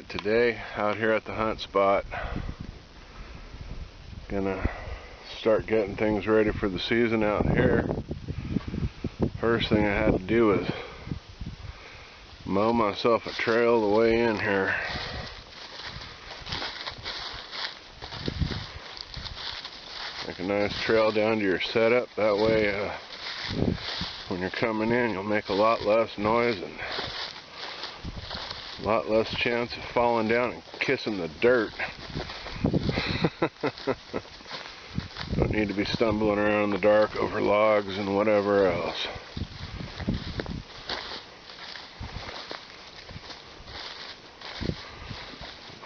Alright, today out here at the hunt spot, gonna start getting things ready for the season out here. First thing I had to do was mow myself a trail the way in here. Make a nice trail down to your setup, that way when you're coming in you'll make a lot less noise and a lot less chance of falling down and kissing the dirt. Don't need to be stumbling around in the dark over logs and whatever else.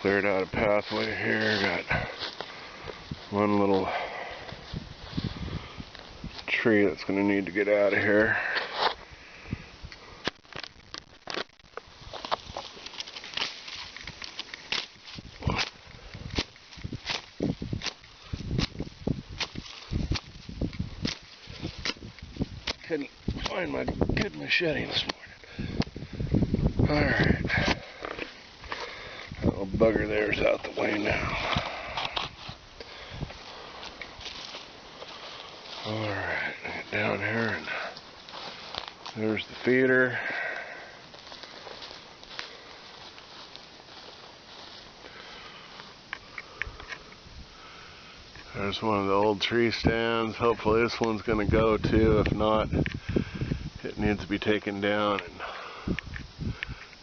Cleared out a pathway here, got one little tree that's going to need to get out of here. Couldn't find my good machete this morning. Alright. That little bugger there's out the way now. Alright, get down here and there's the feeder. There's one of the old tree stands. Hopefully this one's going to go too. If not, it needs to be taken down and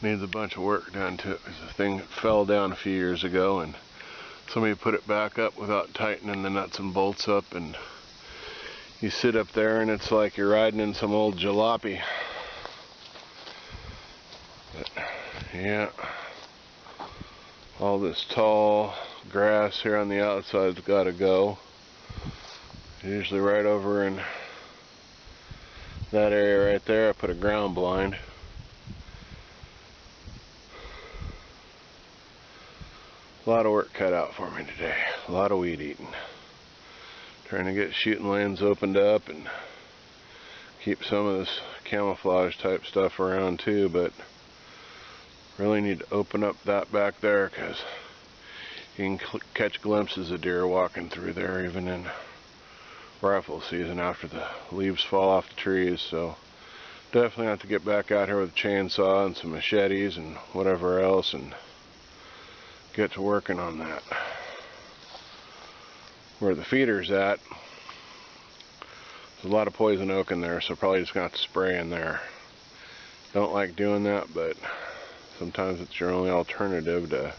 needs a bunch of work done to it. Because the thing fell down a few years ago and somebody put it back up without tightening the nuts and bolts up, and you sit up there and it's like you're riding in some old jalopy. But yeah, all this tall grass here on the outside's got to go. Usually right over in that area right there I put a ground blind. A lot of work cut out for me today. A lot of weed eating. Trying to get shooting lanes opened up and keep some of this camouflage type stuff around too, but really need to open up that back there because you can catch glimpses of deer walking through there even in rifle season after the leaves fall off the trees. So definitely have to get back out here with a chainsaw and some machetes and whatever else and get to working on that. Where the feeder's at, there's a lot of poison oak in there, so probably just gonna have to spray in there. Don't like doing that, but sometimes it's your only alternative to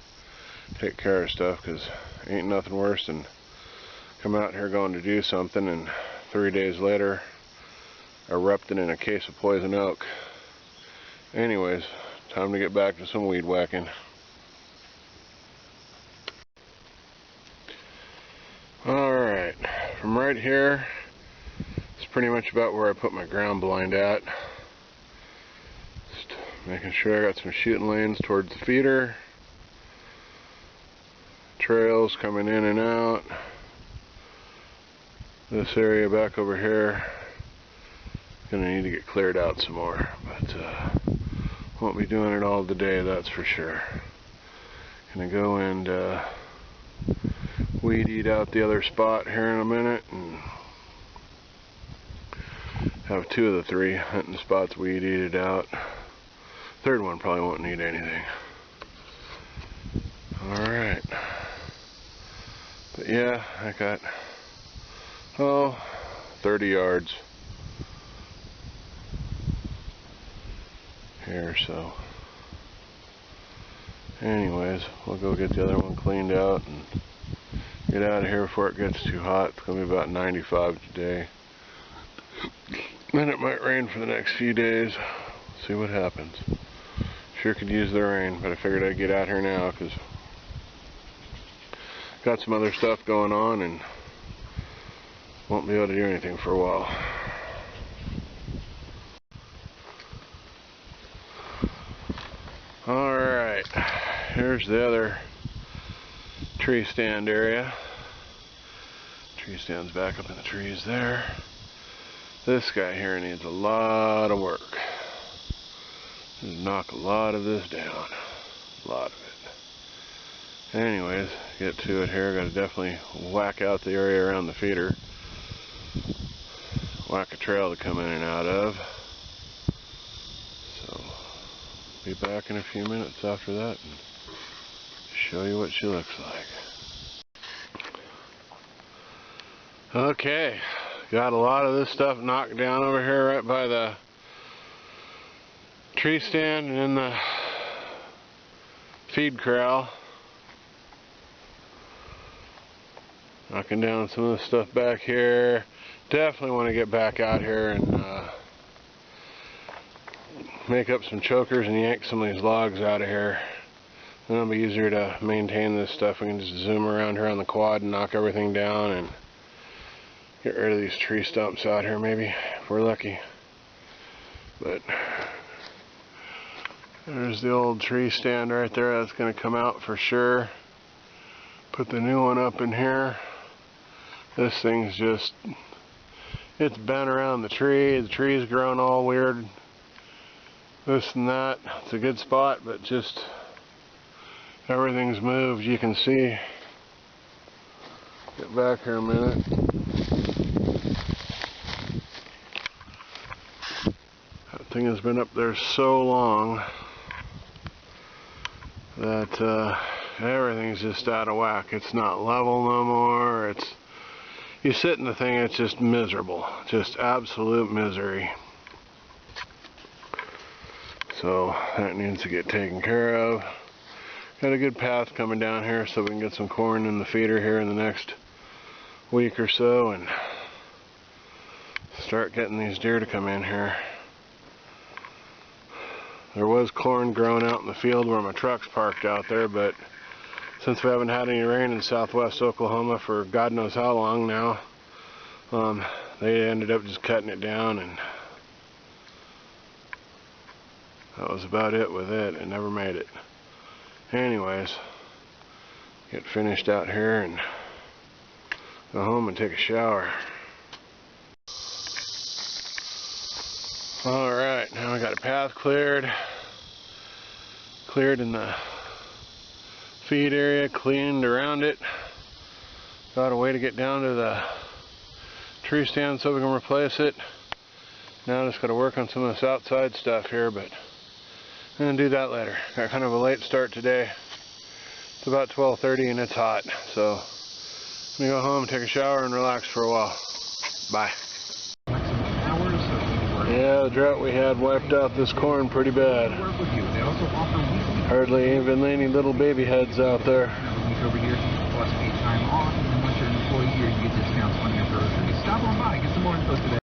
take care of stuff, because ain't nothing worse than come out here going to do something and 3 days later erupting in a case of poison oak. Anyways, time to get back to some weed whacking. Alright, from right here, it's pretty much about where I put my ground blind at. Just making sure I got some shooting lanes towards the feeder. Trails coming in and out. This area back over here, gonna need to get cleared out some more, but won't be doing it all today, that's for sure. Gonna go and weed eat out the other spot here in a minute and have 2 of the 3 hunting spots weed eated out. Third one probably won't need anything. Alright. But yeah, I got 30 yards here, so anyways, we'll go get the other one cleaned out and get out of here before it gets too hot. It's going to be about 95 today. Then it might rain for the next few days. See what happens. Sure could use the rain, but I figured I'd get out here now because got some other stuff going on and won't be able to do anything for a while. Alright, here's the other tree stand area. Tree stand's back up in the trees there. This guy here needs a lot of work. Just knock a lot of this down. A lot of it. Anyways, get to it here. Got to definitely whack out the area around the feeder. Whack a trail to come in and out of. So, be back in a few minutes after that and show you what she looks like. Okay, got a lot of this stuff knocked down over here right by the tree stand and in the feed corral. Knocking down some of the stuff back here. Definitely want to get back out here and make up some chokers and yank some of these logs out of here. Then it'll be easier to maintain this stuff. We can just zoom around here on the quad and knock everything down and get rid of these tree stumps out here maybe, if we're lucky. But there's the old tree stand right there. That's going to come out for sure. Put the new one up in here. This thing's just, it's bent around the tree. The tree's grown all weird. This and that. It's a good spot, but just everything's moved. You can see. Get back here a minute. That thing has been up there so long that everything's just out of whack. It's not level no more. You sit in the thing, it's just miserable. Just absolute misery. So that needs to get taken care of. Got a good path coming down here so we can get some corn in the feeder here in the next week or so and start getting these deer to come in here. There was corn growing out in the field where my truck's parked out there, but since we haven't had any rain in southwest Oklahoma for God knows how long now, they ended up just cutting it down, and that was about it with it. It never made it. Anyways, get finished out here and go home and take a shower. Alright, now I got a path cleared in the feed area, cleaned around it. Got a way to get down to the tree stand so we can replace it. Now I just got to work on some of this outside stuff here, but I'm going to do that later. Got kind of a late start today. It's about 12:30 and it's hot, so I'm going to go home, take a shower, and relax for a while. Bye. Yeah, the drought we had wiped out this corn pretty bad. Hardly even any little baby heads out there. Over here, plus paid time off, and once you're an employee here, you get discounts on your groceries. Stop on by, get some more info today.